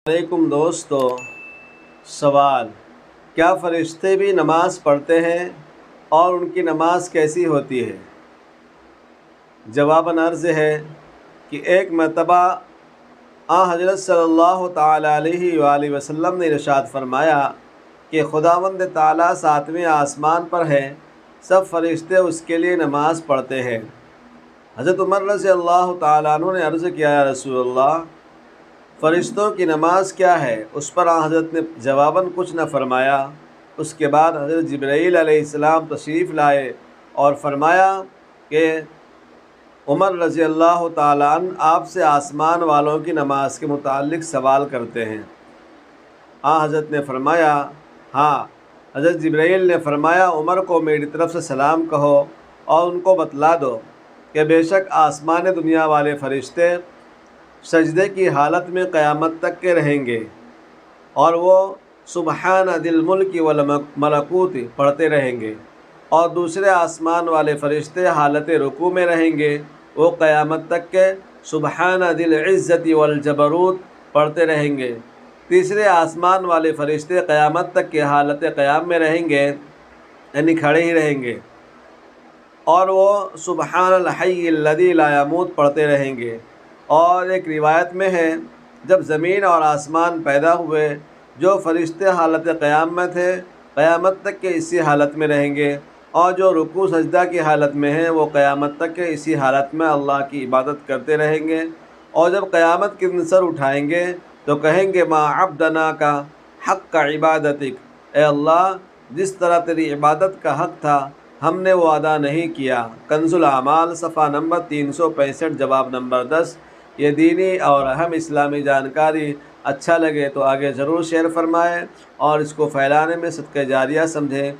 علیکم دوستو، سوال: کیا فرشتے بھی نماز پڑھتے ہیں اور ان کی نماز کیسی ہوتی ہے؟ جواباً عرض ہے کہ ایک مرتبہ حضرت صلی اللہ تعالیٰ علیہ وآلہ وسلم نے ارشاد فرمایا کہ خداوند تعالیٰ 7ویں آسمان پر ہے، سب فرشتے اس کے لیے نماز پڑھتے ہیں۔ حضرت عمر رضی اللہ تعالیٰ عنہ نے عرض کیا: یا رسول اللہ، فرشتوں کی نماز کیا ہے؟ اس پر حضرت نے جواباً کچھ نہ فرمایا۔ اس کے بعد حضرت جبرائیل علیہ السلام تشریف لائے اور فرمایا کہ عمر رضی اللہ تعالیٰ عنہ آپ سے آسمان والوں کی نماز کے متعلق سوال کرتے ہیں۔ حضرت نے فرمایا: ہاں۔ حضرت جبرائیل نے فرمایا: عمر کو میری طرف سے سلام کہو اور ان کو بتلا دو کہ بے شک آسمان دنیا والے فرشتے سجدے کی حالت میں قیامت تک کے رہیں گے، اور وہ سبحان ذی الملک والملکوت پڑھتے رہیں گے، اور دوسرے آسمان والے فرشتے حالت رکوع میں رہیں گے، وہ قیامت تک کے سبحان ذی العزت والجبروت پڑھتے رہیں گے۔ تیسرے آسمان والے فرشتے قیامت تک کے حالت قیام میں رہیں گے، یعنی کھڑے ہی رہیں گے، اور وہ سبحان الحی الذی لا یموت پڑھتے رہیں گے۔ اور ایک روایت میں ہے، جب زمین اور آسمان پیدا ہوئے، جو فرشتے حالت قیام میں تھے قیامت تک کے اسی حالت میں رہیں گے، اور جو رکوع سجدہ کی حالت میں ہیں وہ قیامت تک کے اسی حالت میں اللہ کی عبادت کرتے رہیں گے۔ اور جب قیامت کے دن سر اٹھائیں گے تو کہیں گے: ما عبدنا کا حق کا عبادتک، اے اللہ، جس طرح تیری عبادت کا حق تھا ہم نے وہ ادا نہیں کیا۔ کنز الاعمال صفحہ نمبر 365، جواب نمبر 10۔ یہ دینی اور اہم اسلامی جانکاری اچھا لگے تو آگے ضرور شیئر فرمائیں اور اس کو پھیلانے میں صدقہ جاریہ سمجھیں۔